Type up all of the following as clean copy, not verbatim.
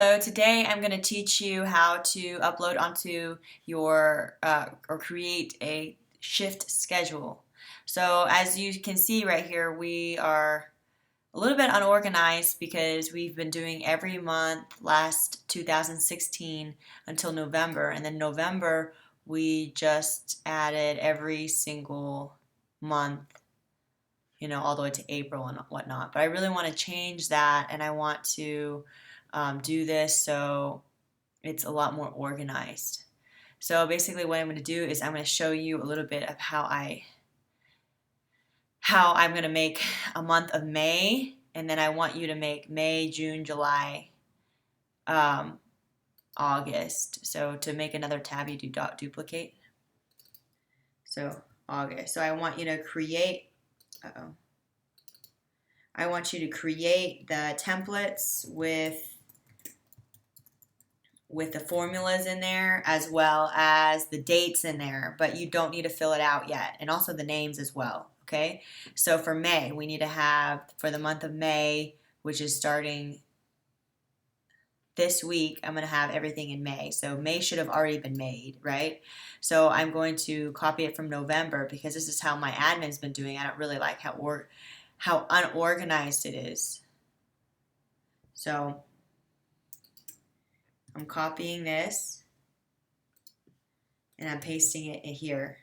So today I'm going to teach you how to upload onto your or create a shift schedule. So as you can see right here, we are a little bit unorganized because we've been doing every month last 2016 until November, and then November we just added every single month, all the way to April and whatnot. But I really want to change that, and I want to do this so it's a lot more organized. So basically, what I'm going to do is I'm going to show you a little bit of how I'm going to make a month of May, and then I want you to make May, June, July, um, August. So to make another tab, you do dot duplicate. So August. So I want you to create. Uh-oh. I want you to create the templates with the formulas in there as well as the dates in there, but you don't need to fill it out yet, and also the names as well. Okay, so for May, we need to have, for the month of May, which is starting this week, I'm going to have everything in May. So May should have already been made, right? So I'm going to copy it from November because this is how my admin's been doing. I don't really like how unorganized it is. So I'm copying this and I'm pasting it in here.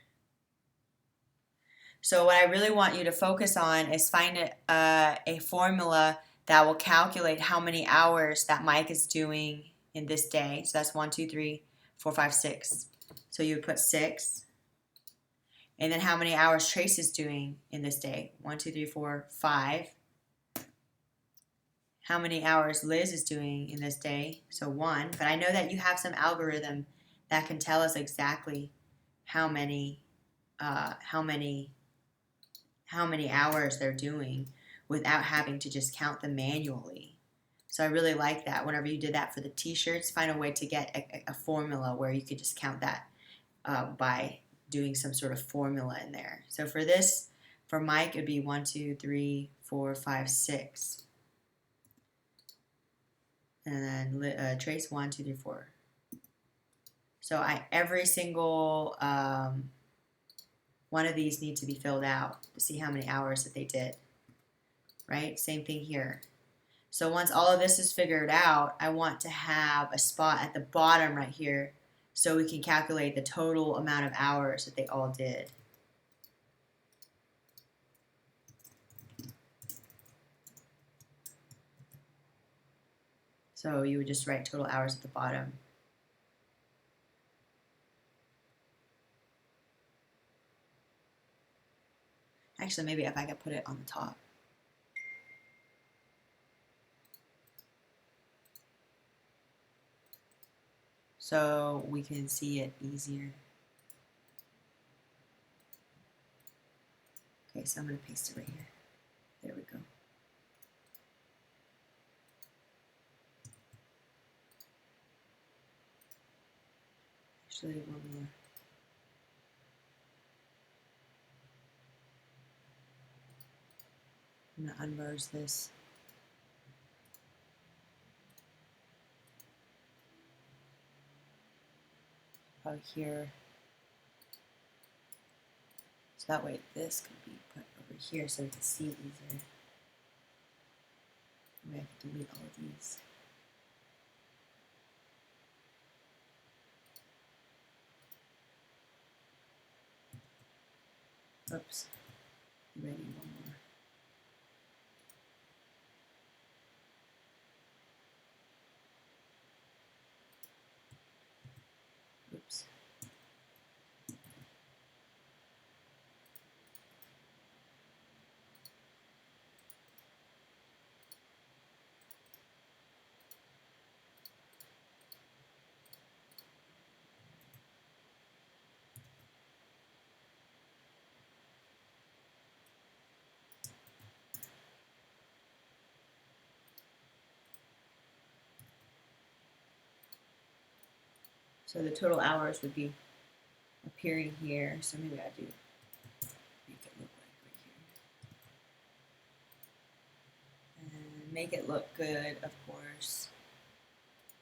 So what I really want you to focus on is find a formula that will calculate how many hours that Mike is doing in this day. So that's 1, 2, 3, 4, 5, 6. So you would put 6. And then how many hours Trace is doing in this day. 1, 2, 3, 4, 5. How many hours Liz is doing in this day. So 1. But I know that you have some algorithm that can tell us exactly how many hours they're doing without having to just count them manually. So I really like that. Whenever you did that for the t-shirts, find a way to get a formula where you could just count that by doing some sort of formula in there. So for this, for Mike, it would be 1, 2, 3, 4, 5, 6. And then Trace 1, 2, 3, 4. So every single one of these need to be filled out to see how many hours that they did. Right? Same thing here. So once all of this is figured out, I want to have a spot at the bottom right here so we can calculate the total amount of hours that they all did. So you would just write total hours at the bottom. Actually, maybe if I could put it on the top. So we can see it easier. Okay, so I'm going to paste it right here. There we go. Actually, one more. I'm going to unmerge this. Out here. So that way this can be put over here so we can see it easier. I'm going to delete all of these. Oops. Maybe one more. Oops. So the total hours would be appearing here. So maybe I do make it look like right here. And make it look good, of course.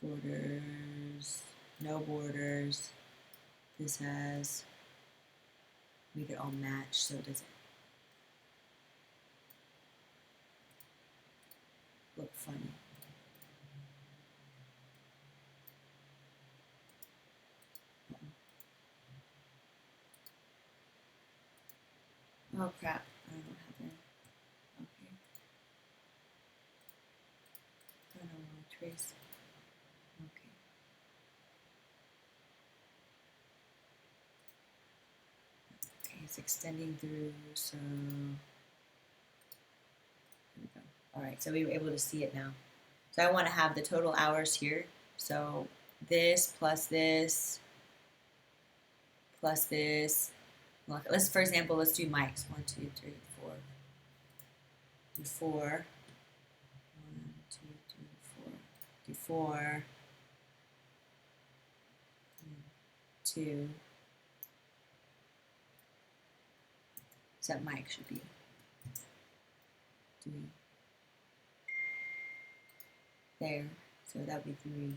borders, no borders. This has, make it all match so it doesn't look funny. Oh crap, I don't know what happened. Okay. I don't know, trace. Okay. Okay, it's extending through, so here we go. Alright, so we were able to see it now. So I want to have the total hours here. So this plus this plus this. Let's, for example, let's do Mike's. 1, 2, 3, 4. Do 4. 1, 2, 3, 4. Do 4. 2. Except Mike should be 3. There. So that would be 3.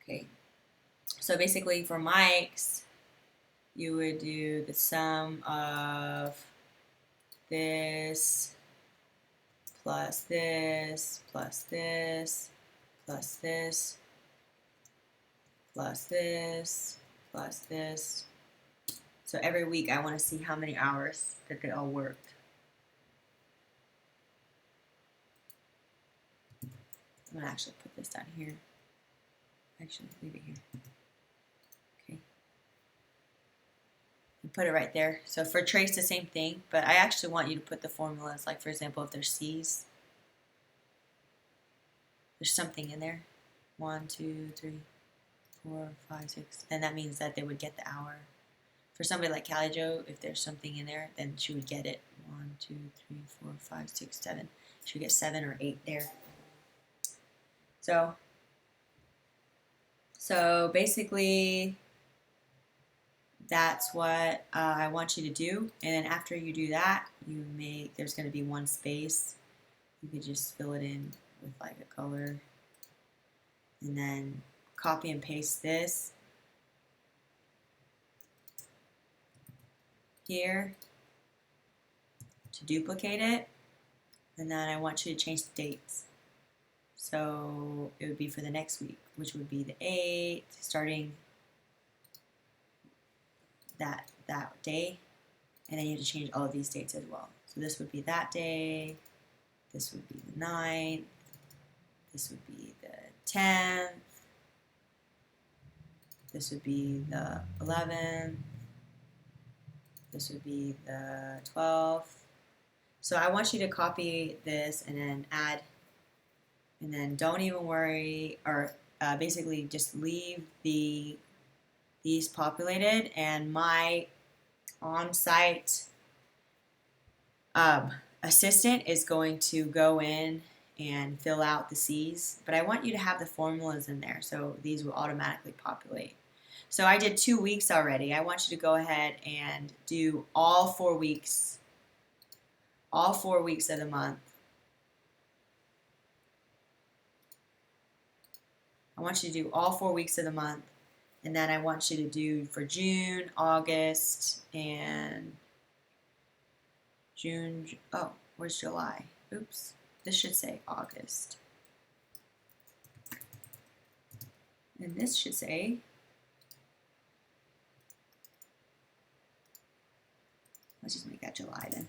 Okay. So basically for Mike's, you would do the sum of this plus this plus this plus this plus this plus this. So every week I want to see how many hours that they all worked. I'm going to actually put this down here. Actually, leave it here. Okay. And put it right there. So for trace, the same thing, but I actually want you to put the formulas, like for example, if there's C's, there's something in there. 1, 2, 3, 4, 5, 6. Then that means that they would get the hour. For somebody like Callie Jo, if there's something in there, then she would get it. 1, 2, 3, 4, 5, 6, 7. She would get 7 or 8 there. So basically, that's what I want you to do. And then after you do that, there's going to be one space. You could just fill it in with like a color. And then copy and paste this here to duplicate it. And then I want you to change the dates. So it would be for the next week, which would be the 8th, starting that day. And then you have to change all of these dates as well. So this would be that day, this would be the 9th, this would be the 10th, this would be the 11th, this would be the 12th. So I want you to copy this and then add, and then don't even worry, or basically just leave these populated, and my on-site assistant is going to go in and fill out the C's, but I want you to have the formulas in there, so these will automatically populate. So I did 2 weeks already. I want you to go ahead and do all 4 weeks of the month. I want you to do all 4 weeks of the month, and then I want you to do for June, August, and June. Oh, where's July? Oops, this should say August. And this should say, let's just make that July then.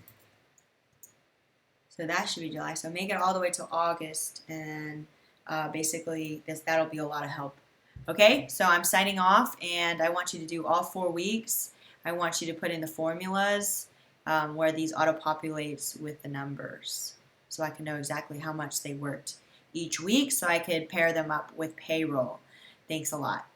So that should be July. So make it all the way to August, and basically that'll be a lot of help. Okay, so I'm signing off, and I want you to do all 4 weeks. I want you to put in the formulas where these auto-populates with the numbers, so I can know exactly how much they worked each week, so I could pair them up with payroll. Thanks a lot.